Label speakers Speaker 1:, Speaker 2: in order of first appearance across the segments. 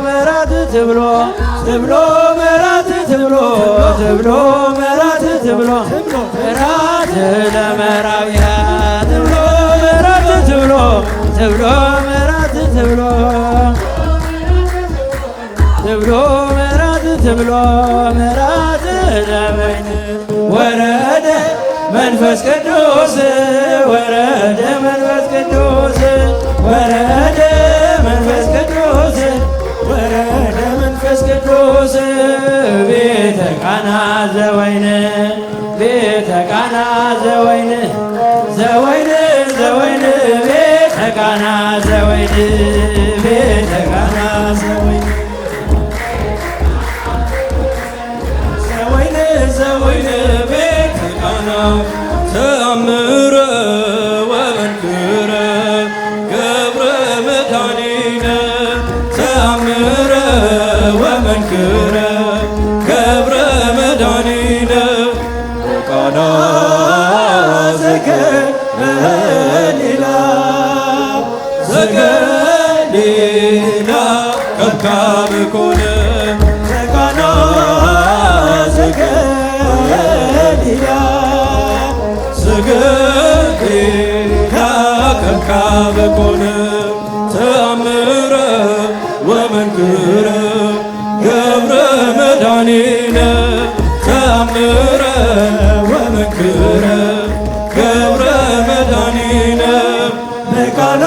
Speaker 1: መራት ትብሎ ትብሎ መራት ትብሎ ትብሎ መራት ትብሎ መራት ለመራዊያ ትብሎ መራት ትብሎ ትብሎ መራት ትብሎ ትብሎ መራት ትብሎ መራት ለበይን ወረደ መንፈስ ቅዱስ ወረደ መንፈስ ቅዱስ ወረደ መንፈስ ቅዱስ ወረደ መንፈስ ቅዱስ ቤተ ቃና ዘወይን ቤተ ቃና ዘወይን ዘወይን ዘወይን ቤተ ቃና ዘወይን ቤተ ቃና ዘወይን ዘወይን ዘወይን ቤተ ቃና ተአምረ ወመንክረ ገብረ መድኃኒነ ተአምረ ወመንክረ ገብረ መድኃኒነ ቃና ዘገሊላ ዘገሊላ ከብካብ ኮነ ቃና ዘገሊላ ዘገሊላ ከብካብ ኮነ ተአምረ ወመንክረ ገብረ መድኃኒነ ተአምረ ወመንክረ ገብረ መድኃኒነ በቃና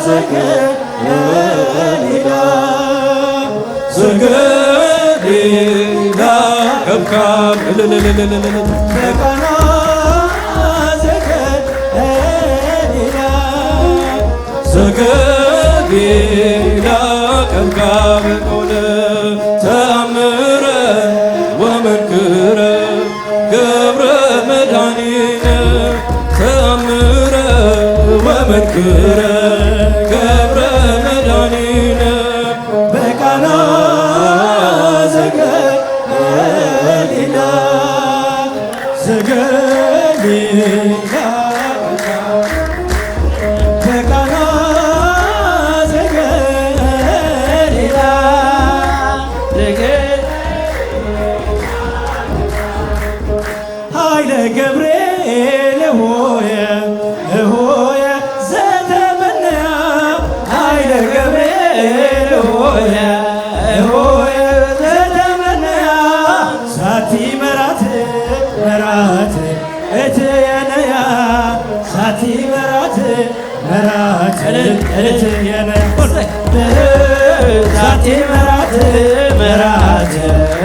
Speaker 1: ዘገሊላ ዘገሊላ ከብካብ በቃና ዘገሊላ ዘገሊላ ከብካብ ኮነ ተአምረ ወመንክረ ገብረ መድኃኒነ ተአምረ ወመንክረ ገብረ መድኃኒነ በቃና ዘገሊላ ዘገሊላ በቃና ዘገሊላ ኃይለ ገብርኤል ሆየ ሆየ ዘተመነያ ኃይለ ገብርኤል ሆየ ሆየ ዘተመነያ ሳቲ መራት መራት እትየነያ ሳቲ መራት መራት እትየነያ ሳቲ መራት መራት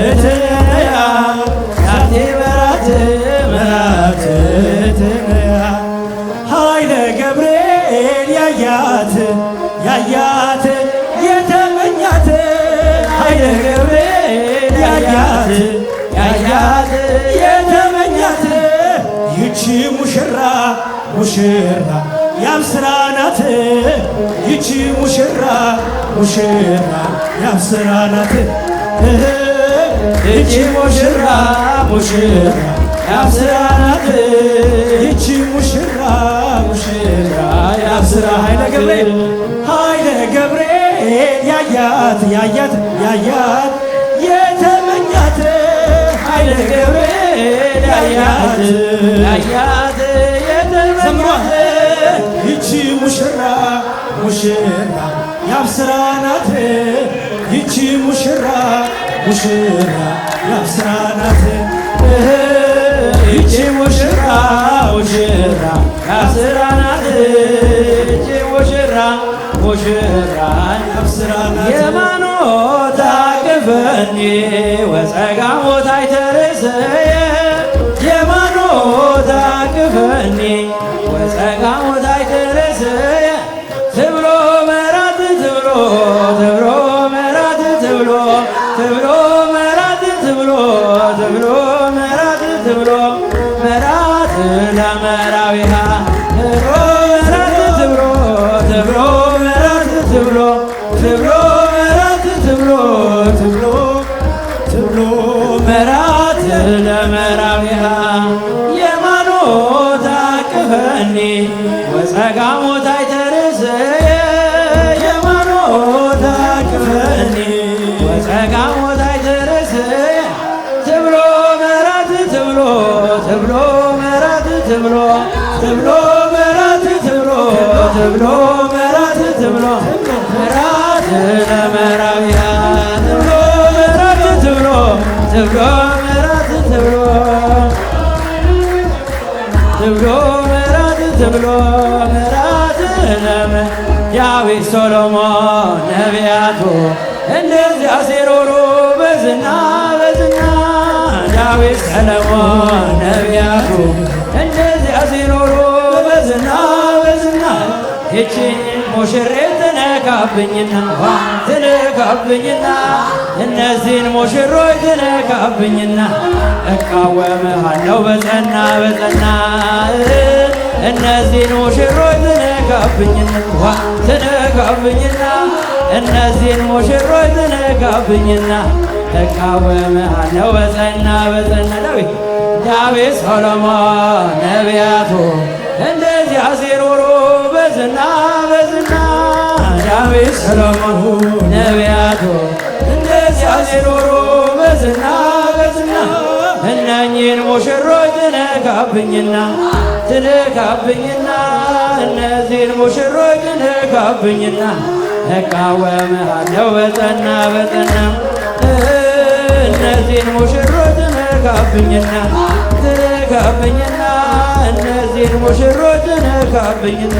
Speaker 1: እትየነያ ሳቲ መራት መራት እትየነያ ኃይለ ገብርኤል ያያት ያያት የተመኛት ኃይለ ገብርኤል ያያት ያያት የተመኛት ይቺ ሙሽራ ሙሽራ የአብስራ ናት ይቺ ሙሽራ ሙሽራ የአብስራ ናት ይቺ ሙሽራ ሙሽራ የአብስራ ናት ይቺ ሙሽራ ሙሽራ የአብስራ ኃይለ ገብርኤል ኃይለ ገብርኤል ያያት ያያት ያያት የተመኛት ኃይለ ገብርኤል ያያት ያያት የተመኛት ይቺ ሙሽራ ሙሽራ የአብስራ ናት ይቺ ሙሽራ ሙሽራ የአብስራ ናት ይቺ ሙሽራ ሙሽራ የአብስራ ናት ይቺ ሙሽራ ሙሽራ የአብስራ ናት የማኖታ ቅፈኒ ወጸጋሞት አይተርእሰየ የማኖታ ቅፈኒ ወጸጋሞት አይተርእሰየ ትብሎ መራት ትብሎ ትብሎ መራት ትብሎ ትብሎ መራት ትብሎ ትብሎ መራት ትብሎ መራት ለመራዊሃ ትብሎ መራት ትብሎ ትብሎ መራት ትብሎ ትብሎ መራት ትብሎ ትብሎ ትብሎ መራት ለመራዊሃ የማኖታ ቅፈኒ ወጸጋሞት አይተርእሰየ የማኖታ ትብሎ ምሕረት ትብሎ ትብሎ ምሕረት ትብሎ ትብሎ ምሕረት ትብሎ ምሕረት ለመራውያን ትብሎ ምሕረት ትብሎ ትብሎ ምሕረት ትብሎ ትብሎ ምሕረት ትብሎ ምሕረት ዳዊት ሰሎሞን ነቢያቱ እንደዚያ ሲሮሩ በዝና በዝና ዳዊት ሰሎሞን ነቢያቱ እንደዚያ ሲሮሩ በዝና በዝና ይቺ ሙሽሬት ትነካብኝና ትነካብኝና እነዚህን ሙሽሮች ትነካብኝና እቃወምሃለሁ በጸና በጸና እነዚህን ሙሽሮች ትነካብኝና ትነካብኝና እነዚህን ሙሽሮች ትነካብኝና እቃወምሃለሁ በጸና በጸና ዳዊት ሰሎሞን ነቢያቱ እንደዚያ ሲሮሩ በዝና በዝና ዳዊት ሰሎሞን ነቢያቱ እንደዚያ ሲሮሩ በዝና በዝና እነኚህን ሙሽሮች ትነካብኝና ትነካብኝና እነዚህን ሙሽሮች ትነካብኝና እቃወምሃለሁ በጸና በጸና እነዚህን ሙሽሮች ትነካብኝና ትነካብኝና እነዚህን ሙሽሮች ትነካብኝና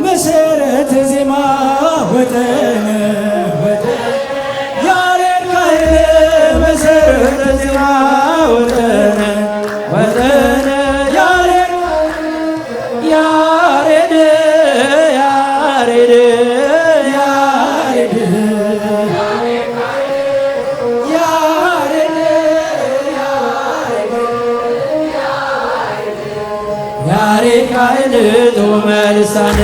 Speaker 2: መሰረተ ዜማ ወጠነ ያሬድ ካህን
Speaker 1: መሰረተ ዜማ ወጠነ ወጠነ ያሬድ ያሬድ ያሬድ ያሬድ ያሬድ ካህን ጡመ ልሳን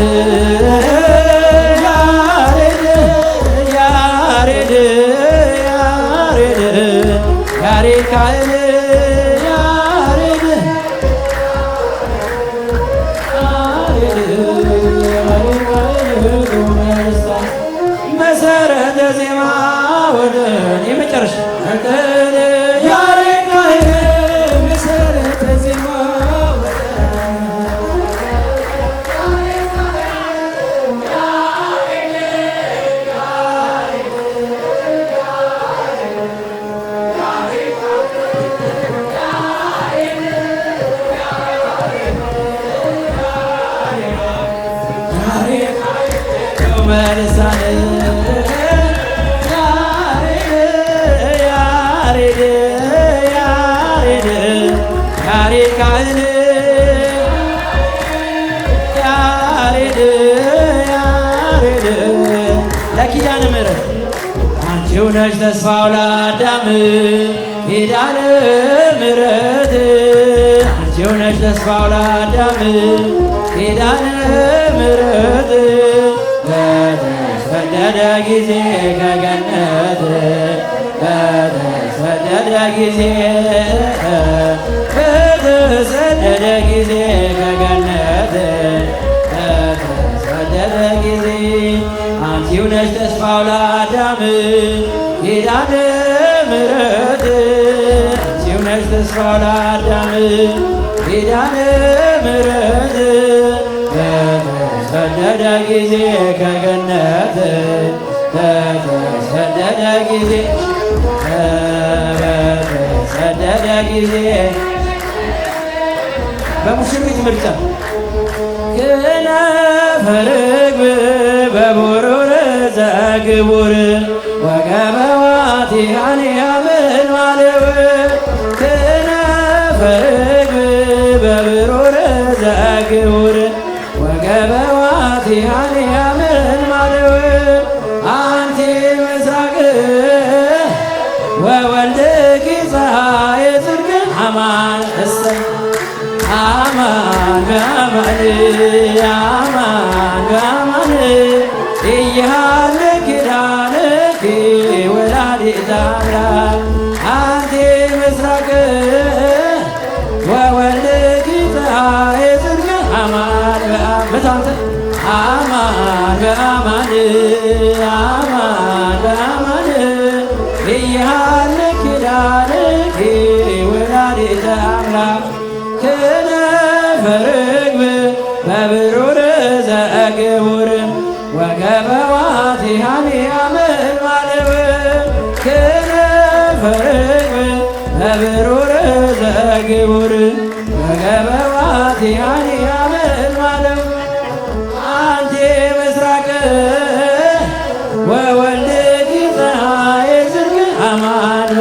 Speaker 1: ያሬድ ያሬድ ያሬድ ያሬድ ካህን ያሬድ መሰረተ ዜማ ወደን የመጨረሻ
Speaker 2: ያሬድ ካህን መሰረተ ዜማ
Speaker 1: መልሳን ያሬድ ያሬድ ያሬድ ካህን ያሬድ ያሬድ ለኪዳነ ምሕረት አንቺው ነሽ ተስፋው ለአዳም ኪዳነ ምሕረት አንቺው ነሽ ተስፋው ለአዳም ኪዳነ ምሕረት በተሰደደ ጊዜ ከገነት በተሰደደ ጊዜ በተሰደደ ጊዜ ከገነት በተሰደደ ጊዜ አንቺው ነሽ ተስፋው ለአዳም ኪዳነ ምሕረት አንቺው ነሽ ተስፋው ለአዳም ኪዳነ ምሕረት በተሰደደ ጊዜ ከገነት በተሰደደ ጊዜ በተሰደደ ጊዜ በሙሽሪት ምርጫ ክነፈ ርግብ በቡሩር ዘግቡር ወገበ ዋቲሃን ያምን ማለው ክነፈ ርግብ በቡሩር ዘግቡር ወገበ ዋቲሃን ያምን ማለው አንቲ ምስራቅ ወወልድኪ ፀሐየ ጽድቅ አማን እሰይ አማን በአማን አማን በአማን እያለኪ ኪዳንኪ ወላዲተ አምላክ አንቲ ምስራቅ ወወልድኪ ፀሐየ ጽድቅ አማን በአማን አማን በአማን አማን በአማን እያለኪ ኪዳንኪ ተክላ ክነፈ ርግብ በብሩር ዘግቡር ወገበ ዋቲሃኒ አመልማልው ክነፈ ርግብ በብሩር ዘግቡር ወገበ ዋቲሃኒ አመልማልው አንቲ ምስራቅ ወወልድኪ ፀሐይ ጽድቅ አማን